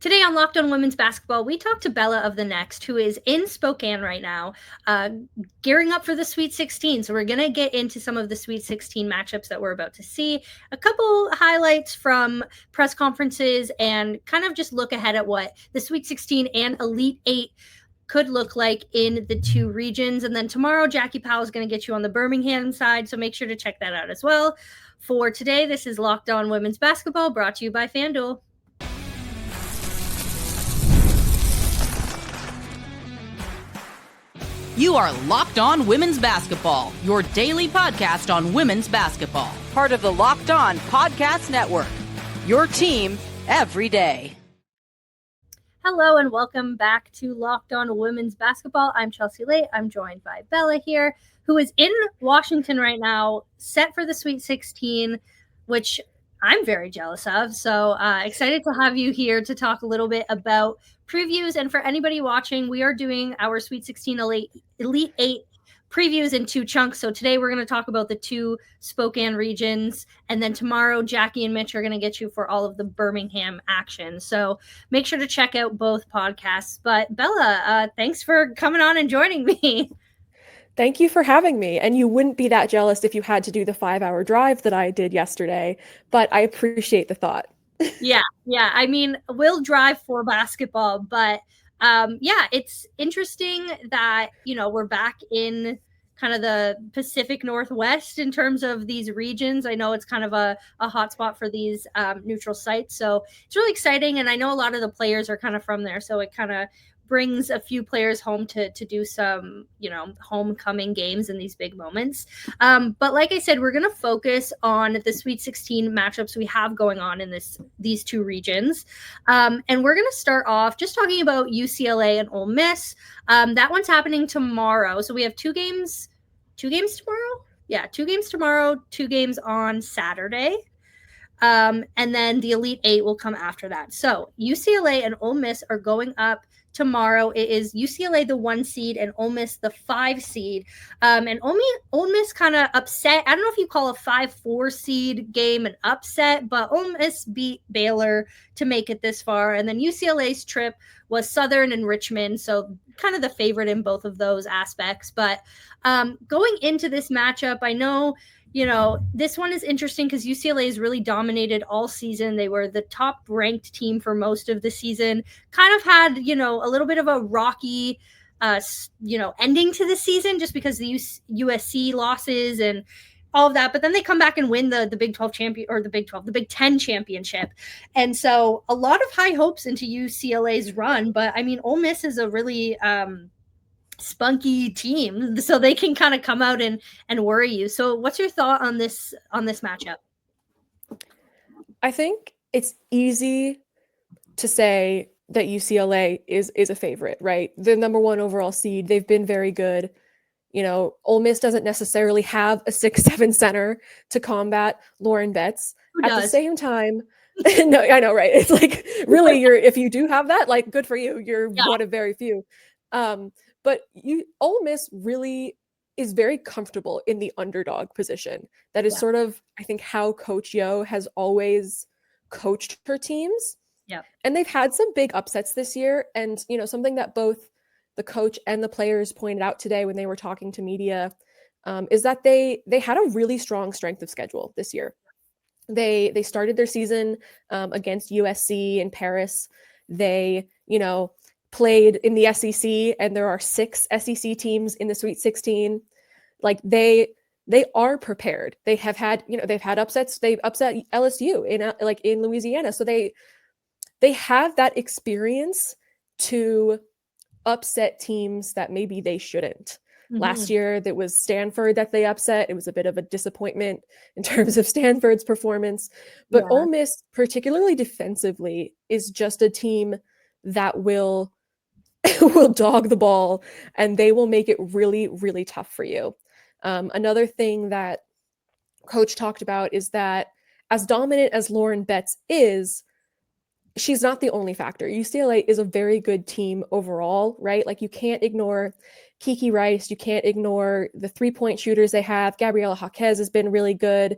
Today on Locked On Women's Basketball, we talked to Bella of the Next, who is in Spokane right now, gearing up for the Sweet 16. So we're going to get into some of the Sweet 16 matchups that we're about to see, a couple highlights from press conferences, and kind of just look ahead at what the Sweet 16 and Elite 8 could look like in the two regions. And then tomorrow, Jackie Powell is going to get you on the Birmingham side, so make sure to check that out as well. For today, this is Locked On Women's Basketball, brought to you by FanDuel. You are Locked On Women's Basketball, your daily podcast on women's basketball. Part of the Locked On Podcast Network, your team every day. Hello and welcome back to Locked On Women's Basketball. I'm Chelsea Leite. I'm joined by Bella here, who is in Washington right now, set for the Sweet 16, which I'm very jealous of. So excited to have you here to talk a little bit about previews. And for anybody watching, we are doing our Sweet 16 Elite 8 previews in two chunks. So today we're going to talk about the two Spokane regions. And then tomorrow, Jackie and Mitch are going to get you for all of the Birmingham action. So make sure to check out both podcasts. But Bella, thanks for coming on and joining me. Thank you for having me. And you wouldn't be that jealous if you had to do the 5-hour drive that I did yesterday, but I appreciate the thought. Yeah. I mean, we'll drive for basketball, but it's interesting that, we're back in kind of the Pacific Northwest in terms of these regions. I know it's kind of a hotspot for these neutral sites. So it's really exciting. And I know a lot of the players are kind of from there. So it kind of brings a few players home to do some, homecoming games in these big moments. But like I said, we're going to focus on the Sweet 16 matchups we have going on in these two regions. And we're going to start off just talking about UCLA and Ole Miss. That one's happening tomorrow. So we have two games tomorrow. Yeah, 2 games tomorrow, 2 games on Saturday. And then the Elite 8 will come after that. So UCLA and Ole Miss are going up tomorrow. It is UCLA the 1 seed and Ole Miss the 5 seed. And Ole Miss kind of upset. I don't know if you call a 5-4 seed game an upset, but Ole Miss beat Baylor to make it this far. And then UCLA's trip was Southern and Richmond, so kind of the favorite in both of those aspects. But going into this matchup, I know this one is interesting because UCLA has really dominated all season. They were the top ranked team for most of the season, kind of had, a little bit of a rocky, ending to the season just because the USC losses and all of that. But then they come back and win the Big 12 the Big 10 championship. And so a lot of high hopes into UCLA's run. But I mean, Ole Miss is a really, spunky team, so they can kind of come out and worry you. So what's your thought on this matchup? I think it's easy to say that UCLA is a favorite, right? The number 1 overall seed. They've been very good. Ole Miss doesn't necessarily have a 6'7" center to combat Lauren Betts. At the same time, no, I know, right? It's like, really, if you do have that, like, good for you. You're one of very few. But Ole Miss really is very comfortable in the underdog position. That is sort of, I think, how Coach Yo has always coached her teams. Yeah. And they've had some big upsets this year. And, something that both the coach and the players pointed out today when they were talking to media is that they had a really strong strength of schedule this year. They started their season against USC in Paris. They, played in the SEC, and there are 6 SEC teams in the Sweet 16. Like they are prepared. They have had, they've had upsets. They've upset LSU in Louisiana. So they have that experience to upset teams that maybe they shouldn't. Mm-hmm. Last year, that was Stanford that they upset. It was a bit of a disappointment in terms of Stanford's performance. But Ole Miss, particularly defensively, is just a team that will dog the ball, and they will make it really, really tough for you. Another thing that Coach talked about is that as dominant as Lauren Betts is, she's not the only factor. UCLA is a very good team overall, right? Like, you can't ignore Kiki Rice. You can't ignore the 3-point shooters they have. Gabriela Jaquez has been really good.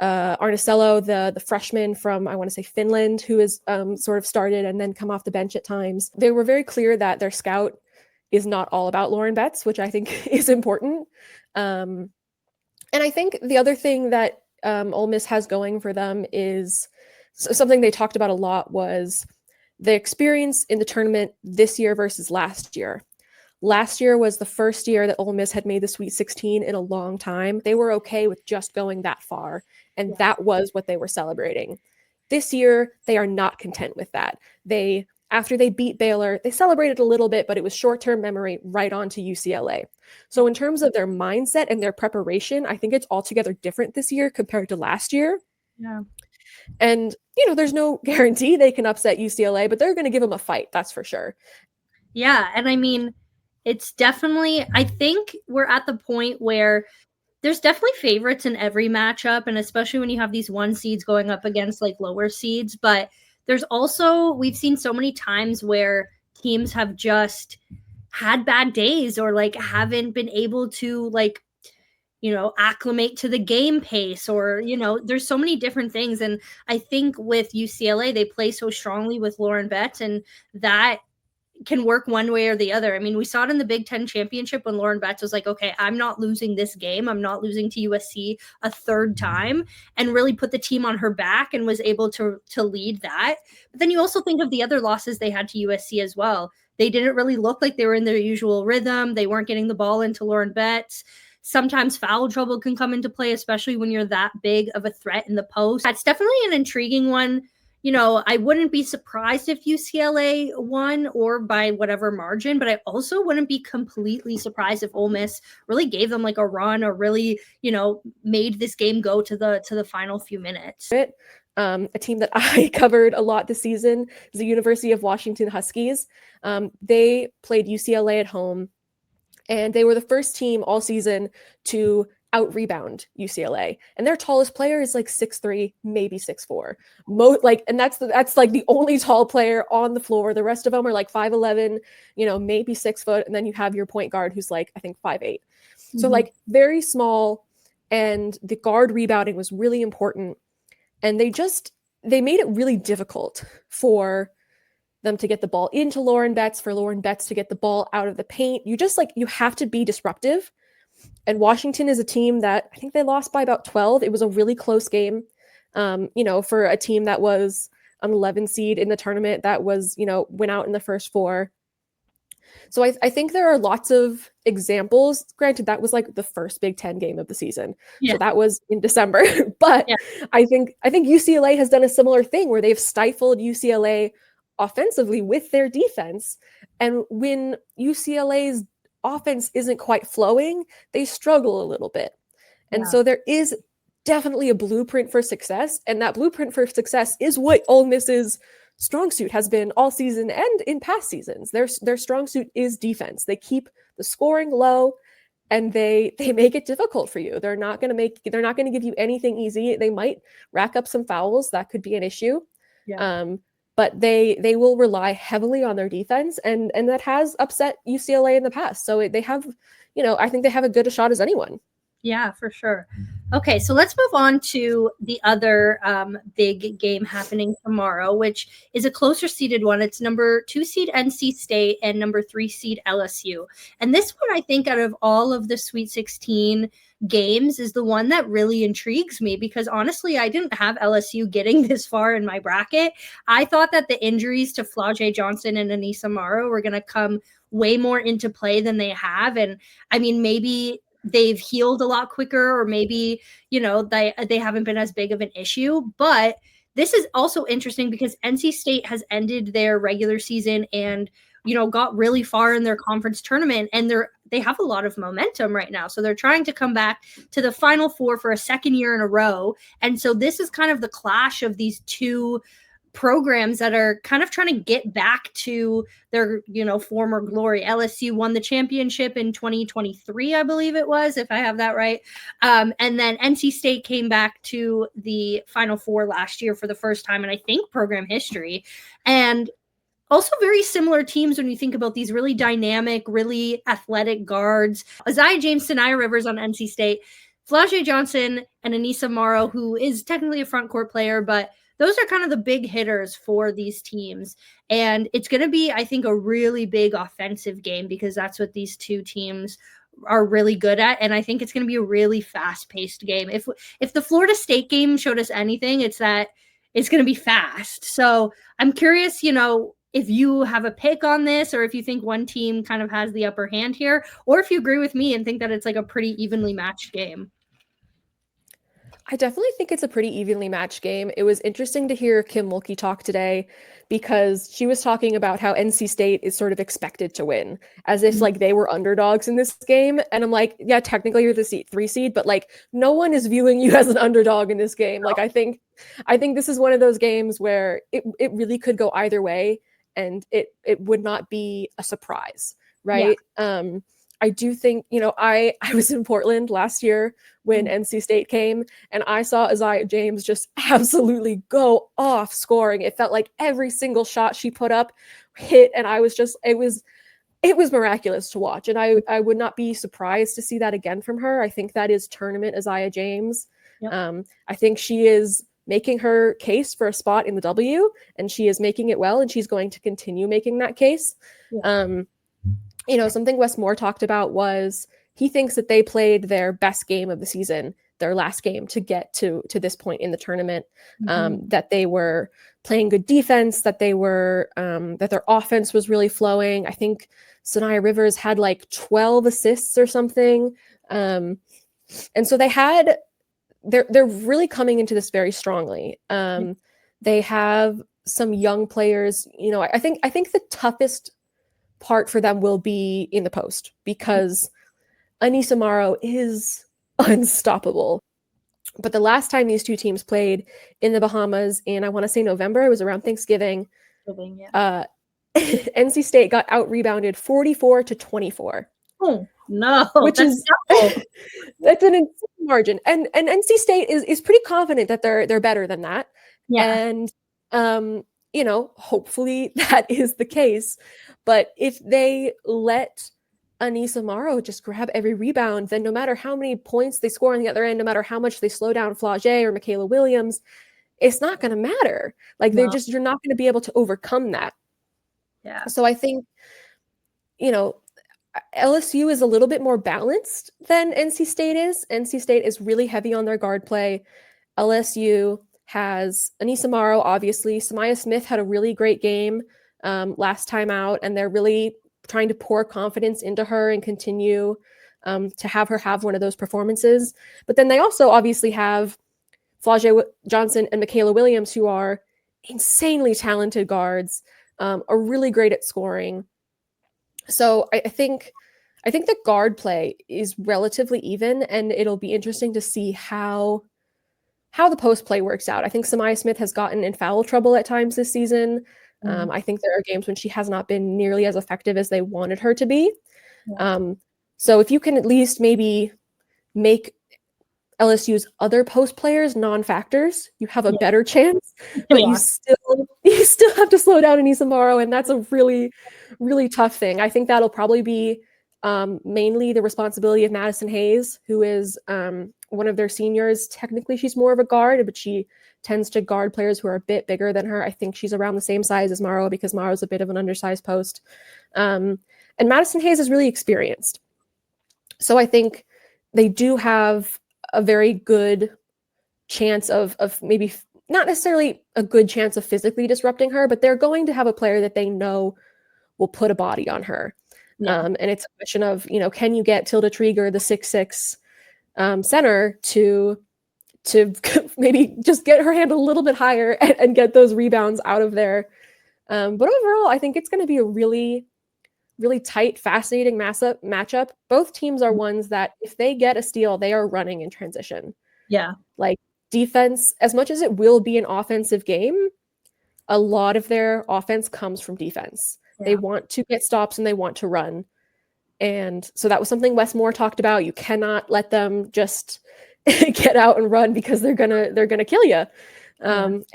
Arnicello, the freshman from, I want to say, Finland, who is sort of started and then come off the bench at times. They were very clear that their scout is not all about Lauren Betts, which I think is important. And I think the other thing that Ole Miss has going for them is something they talked about a lot was the experience in the tournament this year versus last year. Last year was the first year that Ole Miss had made the Sweet 16 in a long time. They were okay with just going that far, and that was what they were celebrating. This year, they are not content with that. After they beat Baylor, they celebrated a little bit, but it was short-term memory right on to UCLA. So in terms of their mindset and their preparation, I think it's altogether different this year compared to last year. Yeah. And, there's no guarantee they can upset UCLA, but they're going to give them a fight, that's for sure. Yeah, and I mean, it's definitely, I think we're at the point where there's definitely favorites in every matchup, and especially when you have these 1 seeds going up against like lower seeds. But there's also, we've seen so many times where teams have just had bad days or like haven't been able to like, acclimate to the game pace or, there's so many different things. And I think with UCLA, they play so strongly with Lauren Betts, and that can work one way or the other. I mean, we saw it in the Big Ten championship when Lauren Betts was like, okay, I'm not losing this game. I'm not losing to USC a third time, and really put the team on her back and was able to lead that. But then you also think of the other losses they had to USC as well. They didn't really look like they were in their usual rhythm. They weren't getting the ball into Lauren Betts. Sometimes foul trouble can come into play, especially when you're that big of a threat in the post. That's definitely an intriguing one. I wouldn't be surprised if UCLA won or by whatever margin, but I also wouldn't be completely surprised if Ole Miss really gave them like a run or really, made this game go to the final few minutes. A team that I covered a lot this season is the University of Washington Huskies. They played UCLA at home, and they were the first team all season to out-rebound UCLA, and their tallest player is like 6'3", maybe 6'4", and that's like the only tall player on the floor. The rest of them are like 5'11", maybe 6 foot, and then you have your point guard who's like I think 5'8". So like very small, and the guard rebounding was really important, and they made it really difficult for them to get the ball into Lauren Betts, for Lauren Betts to get the ball out of the paint. You have to be disruptive. And Washington is a team that I think they lost by about 12. It was a really close game, for a team that was an 11 seed in the tournament that was, went out in the first 4. So I think there are lots of examples. Granted, that was like the first Big Ten game of the season. Yeah. So that was in December. But yeah. I think UCLA has done a similar thing where they've stifled UCLA offensively with their defense. And when UCLA's offense isn't quite flowing, they struggle a little bit. And so there is definitely a blueprint for success, and that blueprint for success is what Ole Miss's strong suit has been all season and in past seasons. Their strong suit is defense. They keep the scoring low, and they make it difficult for you. They're not going to give you anything easy. They might rack up some fouls. That could be an issue. Yeah. But they will rely heavily on their defense, and that has upset UCLA in the past. So they have, I think they have as good a shot as anyone. Yeah, for sure. Okay, so let's move on to the other big game happening tomorrow, which is a closer seeded one. It's number 2 seed NC State and number 3 seed LSU. And this one, I think, out of all of the Sweet 16 games is the one that really intrigues me, because honestly, I didn't have LSU getting this far in my bracket. I thought that the injuries to Flau'jae Johnson and Anissa Morrow were going to come way more into play than they have. And I mean, maybe they've healed a lot quicker, or maybe, they haven't been as big of an issue. But this is also interesting because NC State has ended their regular season and, got really far in their conference tournament, and they have a lot of momentum right now. So they're trying to come back to the Final Four for a second year in a row. And so this is kind of the clash of these two programs that are kind of trying to get back to their, former glory. LSU won the championship in 2023, I believe it was, if I have that right. And then NC State came back to the Final Four last year for the first time in, I think, program history. And also very similar teams when you think about these really dynamic, really athletic guards. Isaiah James, Sanaya Rivers on NC State. Flau'jae Johnson and Anissa Morrow, who is technically a front court player, but those are kind of the big hitters for these teams. And it's going to be, I think, a really big offensive game because that's what these two teams are really good at. And I think it's going to be a really fast-paced game. If the Florida State game showed us anything, it's that it's going to be fast. So I'm curious, if you have a pick on this or if you think one team kind of has the upper hand here, or if you agree with me and think that it's like a pretty evenly matched game. I definitely think it's a pretty evenly matched game. It was interesting to hear Kim Mulkey talk today because she was talking about how NC State is sort of expected to win as if like they were underdogs in this game. And I'm like, yeah, technically you're the 3 seed, but like no one is viewing you as an underdog in this game. Like I think this is one of those games where it really could go either way and it would not be a surprise, right? Yeah. I do think, I was in Portland last year when NC State came and I saw Isaiah James just absolutely go off scoring. It felt like every single shot she put up hit and I was just, it was miraculous to watch. And I would not be surprised to see that again from her. I think that is tournament Isaiah James. Yep. I think she is making her case for a spot in the W and she is making it well and she's going to continue making that case. Yeah. Something Wes Moore talked about was he thinks that they played their best game of the season, their last game to get to this point in the tournament, that they were playing good defense, that they were, that their offense was really flowing. I think Sanaya Rivers had like 12 assists or something. And so they're really coming into this very strongly. They have some young players, I think the toughest part for them will be in the post because Anissa Morrow is unstoppable. But the last time these two teams played in the Bahamas in, I want to say November, it was around Thanksgiving. NC State got out-rebounded 44-24. Oh, no. Which is that's an insane margin. And NC State is pretty confident that they're better than that. Yeah. And hopefully that is the case. But if they let Anissa Morrow just grab every rebound, then no matter how many points they score on the other end, no matter how much they slow down Flau'jae or Michaela Williams, it's not going to matter. Like you're not going to be able to overcome that. Yeah. So I think, LSU is a little bit more balanced than NC State is. NC State is really heavy on their guard play. LSU has Anissa Morrow, obviously. Samaya Smith had a really great game last time out, and they're really trying to pour confidence into her and continue to have her have one of those performances. But then they also obviously have Flau'jae Johnson and Michaela Williams, who are insanely talented guards, are really great at scoring. So I think the guard play is relatively even, and it'll be interesting to see how the post play works out. I think Samaya Smith has gotten in foul trouble at times this season. I think there are games when she has not been nearly as effective as they wanted her to be. Yeah. So if you can at least maybe make LSU's other post players non-factors, you have a better chance. But you still have to slow down Anissa Morrow, and that's a really, really tough thing. I think that'll probably be mainly the responsibility of Madison Hayes, who is one of their seniors. Technically, she's more of a guard, but she tends to guard players who are a bit bigger than her. I think she's around the same size as Morrow because Morrow's a bit of an undersized post. And Madison Hayes is really experienced. So I think they do have a very good chance of maybe not necessarily a good chance of physically disrupting her, but they're going to have a player that they know will put a body on her. Yeah. And it's a question of, can you get Tilda Trieger, the 6'6" center, to maybe just get her hand a little bit higher and get those rebounds out of there. But overall, I think it's going to be a really, really tight, fascinating matchup. Both teams are ones that if they get a steal, they are running in transition. Yeah. Like defense, as much as it will be an offensive game, a lot of their offense comes from defense. Yeah. They want to get stops and they want to run. And so that was something Wes Moore talked about. You cannot let them just get out and run because they're gonna kill you. And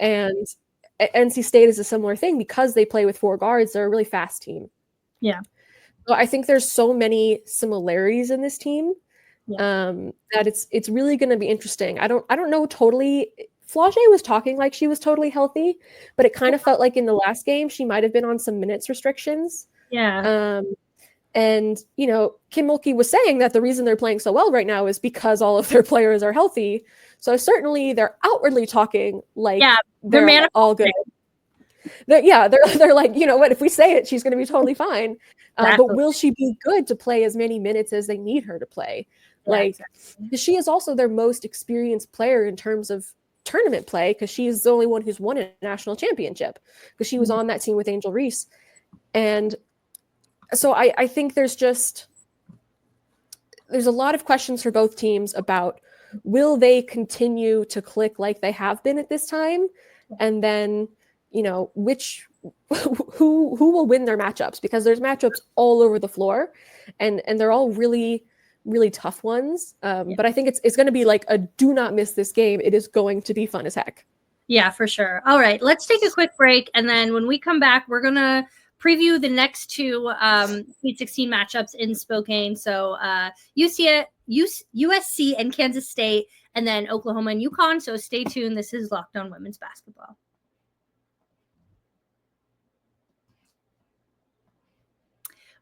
NC State is a similar thing because they play with 4 guards. They're a really fast team. Yeah. So I think there's so many similarities in this team that it's really going to be interesting. I don't know totally. Flage was talking like she was totally healthy, but it kind of felt like in the last game she might have been on some minutes restrictions. Yeah. And, Kim Mulkey was saying that the reason they're playing so well right now is because all of their players are healthy. So certainly they're outwardly talking like they're all good. They're like, you know what, if we say it, she's going to be totally fine. But will she be good to play as many minutes as they need her to play? She is also their most experienced player in terms of tournament play, because she's the only one who's won a national championship, because she was on that team with Angel Reese. And so I think there's a lot of questions for both teams about, will they continue to click like they have been at this time? And then, who will win their matchups, because there's matchups all over the floor and they're all really, really tough ones. But I think it's going to be like a do not miss this game. It is going to be fun as heck. Yeah, for sure. All right, let's take a quick break. And then when we come back, we're going to preview the next two Sweet 16 matchups in Spokane. So USC and Kansas State, and then Oklahoma and UConn. So stay tuned. This is Locked On Women's Basketball.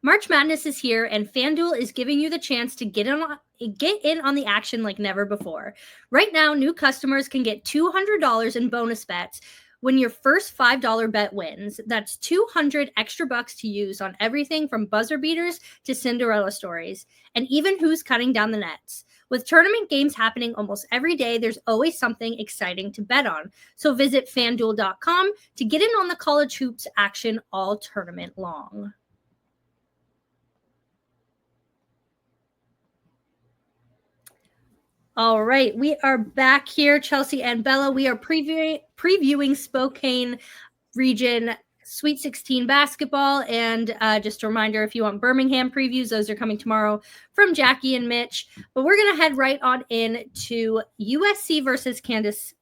March Madness is here, and FanDuel is giving you the chance to get in on the action like never before. Right now, new customers can get $200 in bonus bets when your first $5 bet wins. That's $200 extra bucks to use on everything from buzzer beaters to Cinderella stories, and even who's cutting down the nets. With tournament games happening almost every day, there's always something exciting to bet on. So visit FanDuel.com to get in on the college hoops action all tournament long. All right, we are back here, Chelsea and Bella. We are previewing Spokane region Sweet 16 basketball. And just a reminder, if you want Birmingham previews, those are coming tomorrow from Jackie and Mitch. But we're going to head right on into USC versus Kansas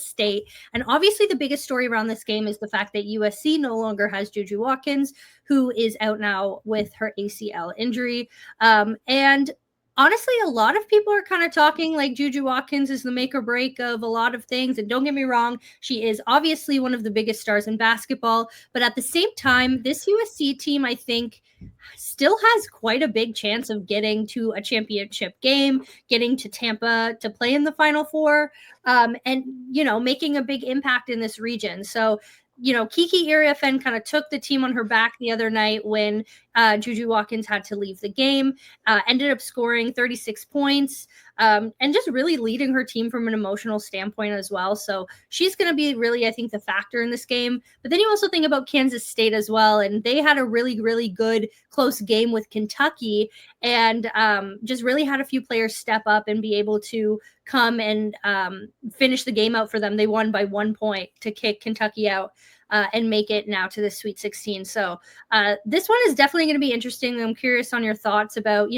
State. And obviously the biggest story around this game is the fact that USC no longer has Juju Watkins, who is out now with her ACL injury. And honestly, a lot of people are kind of talking like Juju Watkins is the make or break of a lot of things. And don't get me wrong, she is obviously one of the biggest stars in basketball. But at the same time, this USC team, I think, still has quite a big chance of getting to a championship game, getting to Tampa to play in the Final Four, and, making a big impact in this region. So, Kiki Iriafen kind of took the team on her back the other night when Juju Watkins had to leave the game, ended up scoring 36 points, and just really leading her team from an emotional standpoint as well. So she's going to be really, I think, the factor in this game. But then you also think about Kansas State as well, and they had a really, really good close game with Kentucky, and just really had a few players step up and be able to come and finish the game out for them. They won by 1 point to kick Kentucky out and make it now to the Sweet 16. So this one is definitely going to be interesting. I'm curious on your thoughts about,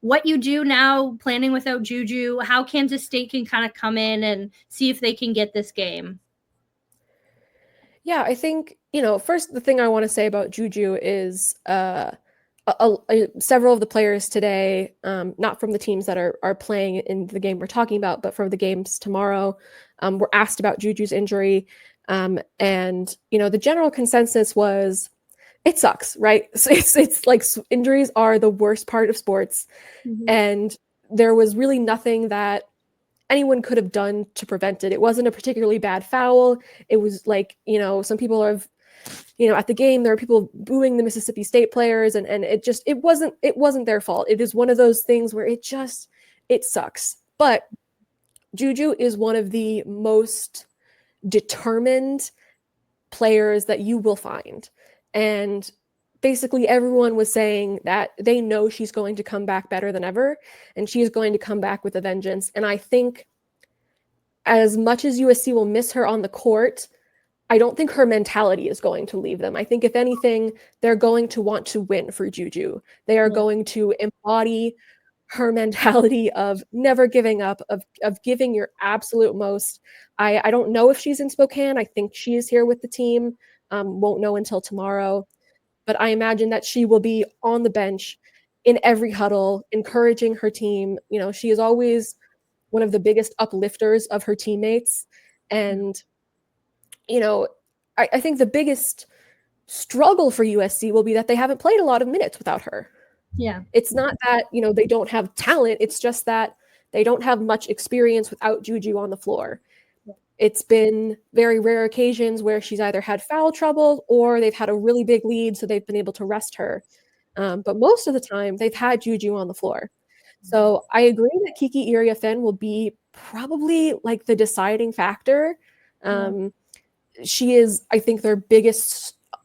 what you do now planning without Juju, how Kansas State can kind of come in and see if they can get this game. Yeah, I think, first, the thing I want to say about Juju is several of the players today, not from the teams that are playing in the game we're talking about, but from the games tomorrow, were asked about Juju's injury. And, the general consensus was, it sucks, right? So it's like injuries are the worst part of sports. Mm-hmm. And there was really nothing that anyone could have done to prevent it. It wasn't a particularly bad foul. It was like, some people have, at the game, there were people booing the Mississippi State players, and it wasn't their fault. It is one of those things where it sucks. But Juju is one of the most determined players that you will find. And basically everyone was saying that they know she's going to come back better than ever, and she is going to come back with a vengeance. And I think as much as USC will miss her on the court, I don't think her mentality is going to leave them. I think if anything, they're going to want to win for Juju. They are going to embody her mentality of never giving up, of giving your absolute most. I don't know if she's in Spokane. I think she is here with the team. Won't know until tomorrow. But I imagine that she will be on the bench in every huddle, encouraging her team. You know, she is always one of the biggest uplifters of her teammates. And, you know, I think the biggest struggle for USC will be that they haven't played a lot of minutes without her. Yeah. It's not that, you know, they don't have talent. It's just that they don't have much experience without Juju on the floor. It's been very rare occasions where she's either had foul trouble or they've had a really big lead, so they've been able to rest her. But most of the time, they've had Juju on the floor. So I agree that Kiki Iriafen will be probably like the deciding factor. She is, I think,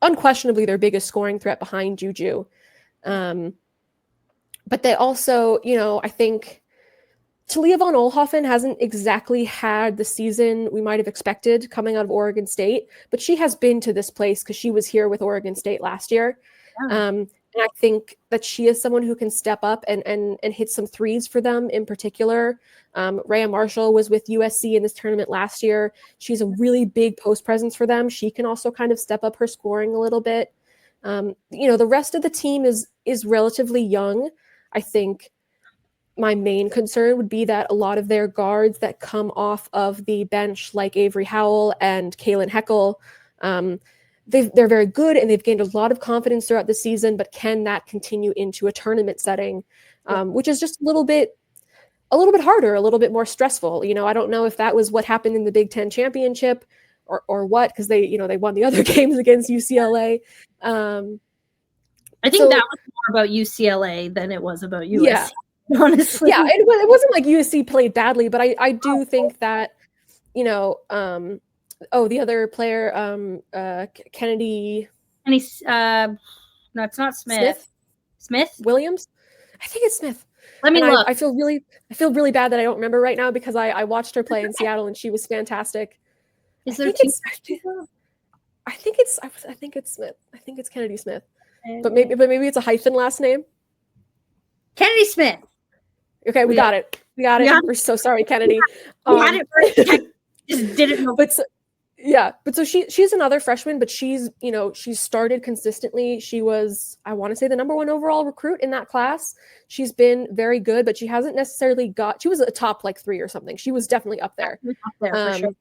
unquestionably their biggest scoring threat behind Juju. But they also, you know, I think Talia von Oelhoffen hasn't exactly had the season we might have expected coming out of Oregon State, but she has been to this place because she was here with Oregon State last year. And I think that she is someone who can step up and hit some threes for them in particular. Rhea Marshall was with USC in this tournament last year. She's a really big post presence for them. She can also kind of step up her scoring a little bit. You know, the rest of the team is relatively young. I think my main concern would be that a lot of their guards that come off of the bench, like Avery Howell and Kaylin Heckel, they're very good and they've gained a lot of confidence throughout the season, but can that continue into a tournament setting, which is just a little bit harder, a little bit more stressful. You know, I don't know if that was what happened in the Big Ten championship or what, because they won the other games against UCLA. I think that was more about UCLA than it was about USC. Yeah. Honestly. Yeah, it wasn't like USC played badly, but I do think that, you know, the other player, Kennedy. No, it's not Smith. Smith? Williams? I think it's Smith. Let me look. I feel really bad that I don't remember right now because I watched her play in Seattle and she was fantastic. I think it's Smith. I think it's Kennedy Smith. But maybe it's a hyphen last name. Kennedy Smith. Okay, we got it. We're so sorry, Kennedy. We had it first. Just didn't know. But so she's another freshman, but she's started consistently. She was, I want to say, the number 1 overall recruit in that class. She's been very good, but she hasn't necessarily she was a top like 3 or something. She was definitely up there. For sure.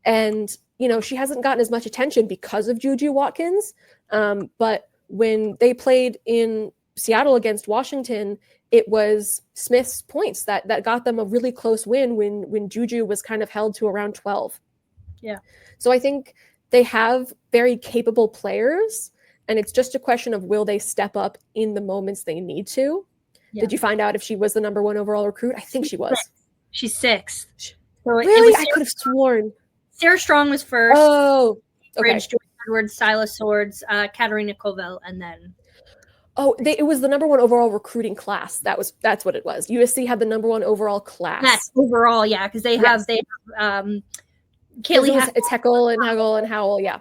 And, you know, she hasn't gotten as much attention because of Juju Watkins. But when they played in Seattle against Washington, it was Smith's points that got them a really close win when Juju was kind of held to around 12. Yeah. So I think they have very capable players, and it's just a question of will they step up in the moments they need to. Yeah. Did you find out if she was the number 1 overall recruit? I think she was. She's 6th. So really? I could have sworn. Sarah Strong was first. Oh, okay. Bridge, Joy Edwards, Silas Swords, Katarina Kovel, and then... Oh, it was the number 1 overall recruiting class. That's what it was. USC had the number 1 overall class. That's overall, yeah, because they have Kaylee. It's Heckel and Howell. Yeah.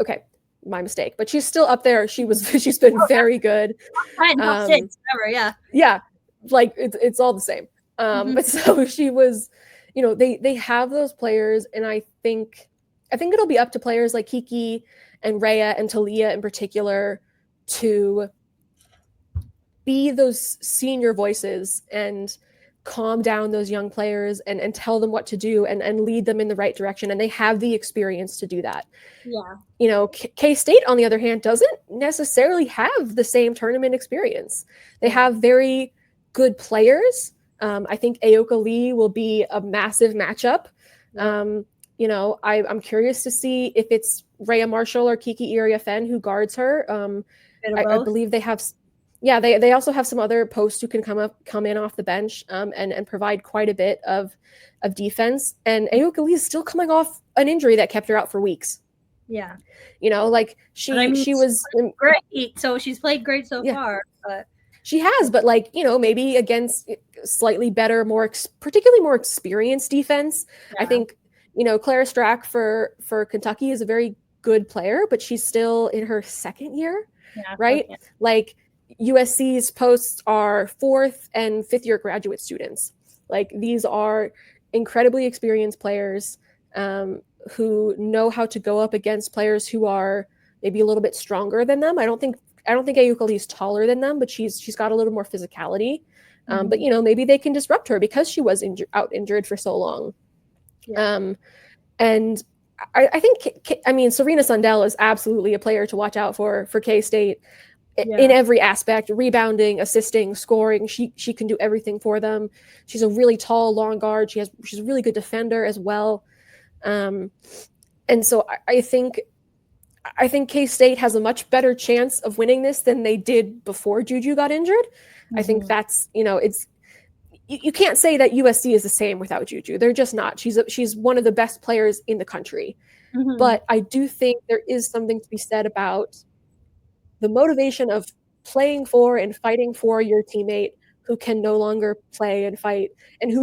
Okay, my mistake. But she's still up there. She's been very good. Top 6, whatever. Yeah. Yeah, like it's all the same. But so she was, you know, they have those players, and I think it'll be up to players like Kiki and Rhea and Talia in particular to be those senior voices and calm down those young players and tell them what to do and lead them in the right direction. And they have the experience to do that. Yeah. You know, K-State, on the other hand, doesn't necessarily have the same tournament experience. They have very good players. I think Aoka Lee will be a massive matchup. You know, I'm curious to see if it's Rhea Marshall or Kiki Iriafen who guards her. I believe they have, they also have some other posts who can come in off the bench and provide quite a bit of defense. And Aoka Lee is still coming off an injury that kept her out for weeks. Yeah, you know, like she was great. So she's played great so far, but she has. But like, you know, maybe against slightly better, particularly more experienced defense. Yeah. I think, you know, Clara Strack for Kentucky is a very good player, but she's still in her 2nd year. Yeah, right? Okay. Like USC's posts are 4th and 5th year graduate students. Like these are incredibly experienced players who know how to go up against players who are maybe a little bit stronger than them. I don't think I don't think Ayukali is taller than them, but she's got a little more physicality. But maybe they can disrupt her because she was injured for so long. Yeah. And I think, Serena Sundell is absolutely a player to watch out for K-State in every aspect: rebounding, assisting, scoring. She can do everything for them. She's a really tall, long guard. She's a really good defender as well. And so I think K-State has a much better chance of winning this than they did before Juju got injured. I think that's, you can't say that USC is the same without Juju. They're just not. She's one of the best players in the country. But I do think there is something to be said about the motivation of playing for and fighting for your teammate who can no longer play and fight, and who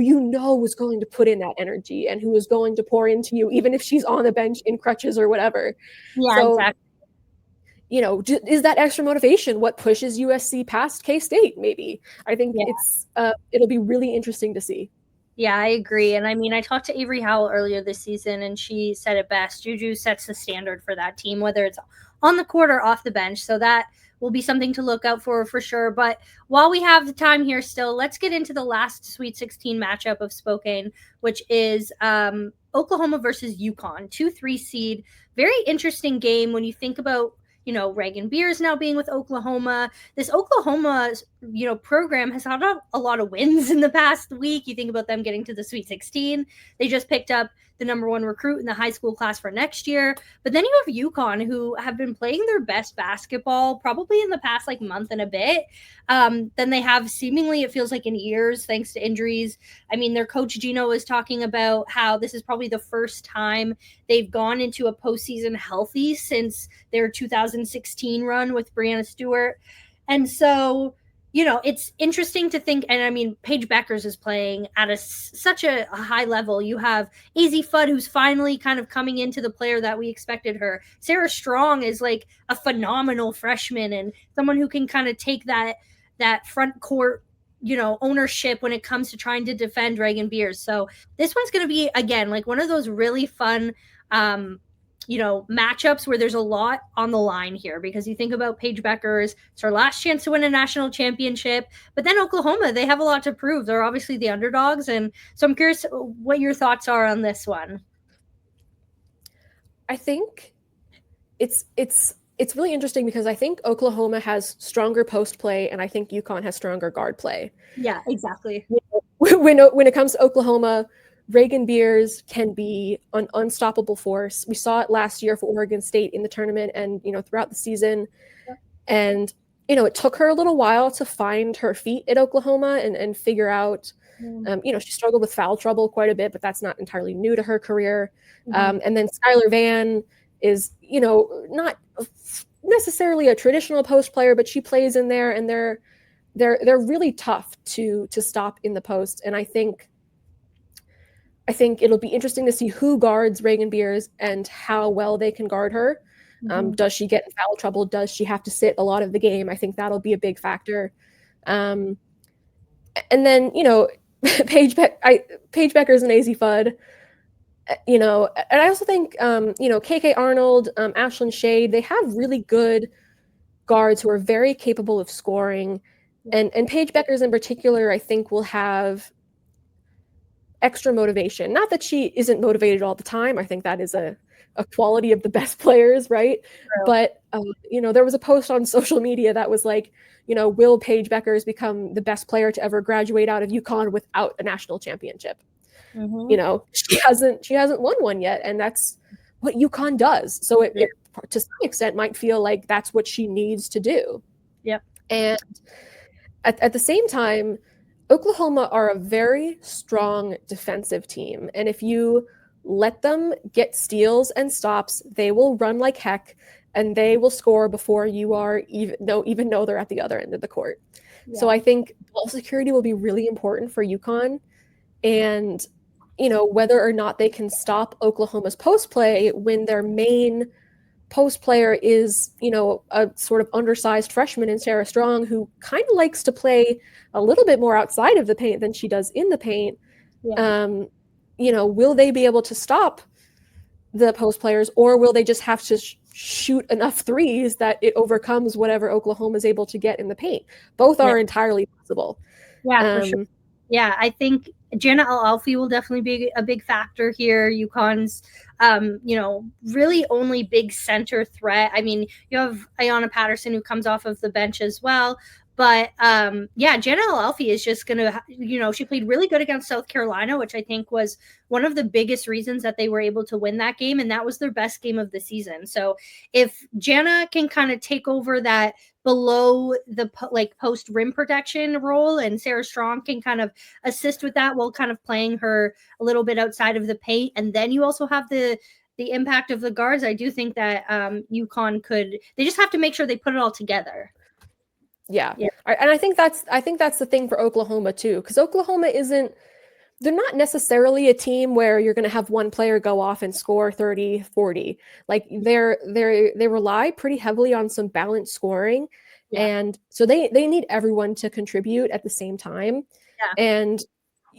was going to put in that energy and who is going to pour into you, even if she's on the bench in crutches or whatever. Yeah, so, exactly. Is that extra motivation what pushes USC past K-State? Maybe. I think it'll be really interesting to see. Yeah, I agree. And I talked to Avery Howell earlier this season, and she said it best. Juju sets the standard for that team, whether it's on the court or off the bench. So that will be something to look out for sure. But while we have the time here still, let's get into the last Sweet 16 matchup of Spokane, which is Oklahoma versus UConn, 2-3 seed. Very interesting game when you think about Reagan Beers now being with Oklahoma. This Oklahoma, program has had a lot of wins in the past week. You think about them getting to the Sweet 16. They just picked up the number 1 recruit in the high school class for next year. But then you have UConn, who have been playing their best basketball probably in the past month and a bit. Then they have seemingly, it feels like in years, thanks to injuries. Their coach Gino was talking about how this is probably the first time they've gone into a postseason healthy since their 2016 run with Breanna Stewart. And so, it's interesting to think, and Paige Bueckers is playing at such a high level. You have AZ Fudd, who's finally kind of coming into the player that we expected her. Sarah Strong is like a phenomenal freshman and someone who can kind of take that front court, ownership when it comes to trying to defend Reagan Beers. So this one's going to be, again, like one of those really fun, matchups where there's a lot on the line here, because you think about Paige Bueckers, it's her last chance to win a national championship, but then Oklahoma, they have a lot to prove. They're obviously the underdogs. And so I'm curious what your thoughts are on this one. I think it's really interesting because I think Oklahoma has stronger post play and I think UConn has stronger guard play. Yeah, exactly. When it comes to Oklahoma, Reagan Beers can be an unstoppable force. We saw it last year for Oregon State in the tournament and, throughout the season. Yeah. And, it took her a little while to find her feet at Oklahoma and figure out, she struggled with foul trouble quite a bit, but that's not entirely new to her career. And then Skylar Van is, not necessarily a traditional post player, but she plays in there and they're really tough to stop in the post. And I think it'll be interesting to see who guards Reagan Beers and how well they can guard her. Does she get in foul trouble? Does she have to sit a lot of the game? I think that'll be a big factor. And then, Paige Bueckers and AZ Fudd, and I also think, KK Arnold, Ashlyn Shade, they have really good guards who are very capable of scoring. And Paige Bueckers in particular, I think will have extra motivation. Not that she isn't motivated all the time. I think that is a quality of the best players, right? True. But, there was a post on social media that was like, will Paige Bueckers become the best player to ever graduate out of UConn without a national championship? She hasn't won one yet, and that's what UConn does. So it to some extent might feel like that's what she needs to do. Yep. And at the same time, Oklahoma are a very strong defensive team. And if you let them get steals and stops, they will run like heck and they will score before you are even know they're at the other end of the court. Yeah. So I think ball security will be really important for UConn. And, whether or not they can stop Oklahoma's post play when their main post player is, a sort of undersized freshman in Sarah Strong, who kind of likes to play a little bit more outside of the paint than she does in the paint. Yeah. Will they be able to stop the post players, or will they just have to shoot enough threes that it overcomes whatever Oklahoma is able to get in the paint. Both are entirely possible. Yeah, for sure. Yeah, I think Jana Al-Alfi will definitely be a big factor here. UConn's, really only big center threat. I mean, you have Ayanna Patterson who comes off of the bench as well. But Jana Al-Alfi is just going to, she played really good against South Carolina, which I think was one of the biggest reasons that they were able to win that game. And that was their best game of the season. So if Jana can kind of take over that below the post rim protection role, and Sarah Strong can kind of assist with that while kind of playing her a little bit outside of the paint. And then you also have the impact of the guards. I do think that UConn they just have to make sure they put it all together. Yeah. And I think that's the thing for Oklahoma too, because Oklahoma they're not necessarily a team where you're going to have one player go off and score 30, 40. Like they rely pretty heavily on some balanced scoring. Yeah. And so they need everyone to contribute at the same time. Yeah. And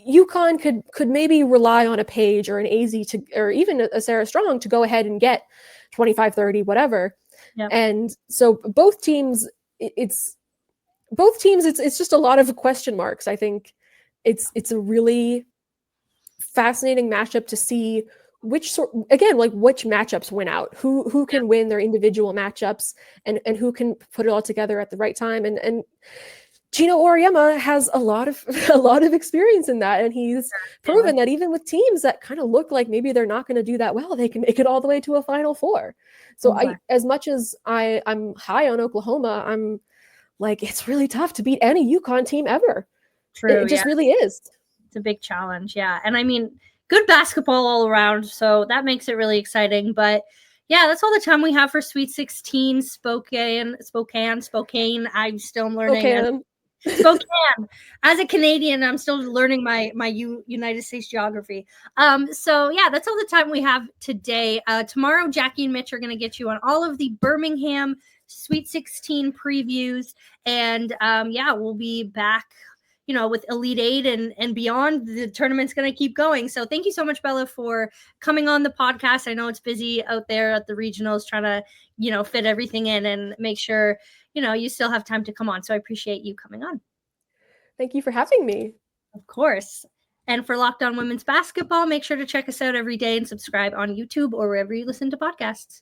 UConn could maybe rely on a Paige or an AZ or even a Sarah Strong to go ahead and get 25, 30, whatever. Yeah. And so both teams, it's just a lot of question marks. I think it's a really fascinating matchup to see which matchups win out, who can win their individual matchups and who can put it all together at the right time. And Gino Auriemma has a lot of experience in that, and he's proven that even with teams that kind of look like maybe they're not going to do that well, they can make it all the way to a Final Four. So as much as I'm high on Oklahoma, I'm like, it's really tough to beat any UConn team ever. True, it just really is. It's a big challenge, yeah. And I mean, good basketball all around, so that makes it really exciting. But yeah, that's all the time we have for Sweet 16. Spokane. I'm still learning. Spokane. As a Canadian, I'm still learning my United States geography. So yeah, that's all the time we have today. Tomorrow, Jackie and Mitch are going to get you on all of the Birmingham Sweet 16 previews, and we'll be back, with Elite Eight and beyond. The tournament's going to keep going. So thank you so much, Bella, for coming on the podcast. I know it's busy out there at the regionals trying to, fit everything in and make sure, you still have time to come on. So I appreciate you coming on. Thank you for having me. Of course. And for Locked On Women's Basketball, make sure to check us out every day and subscribe on YouTube or wherever you listen to podcasts.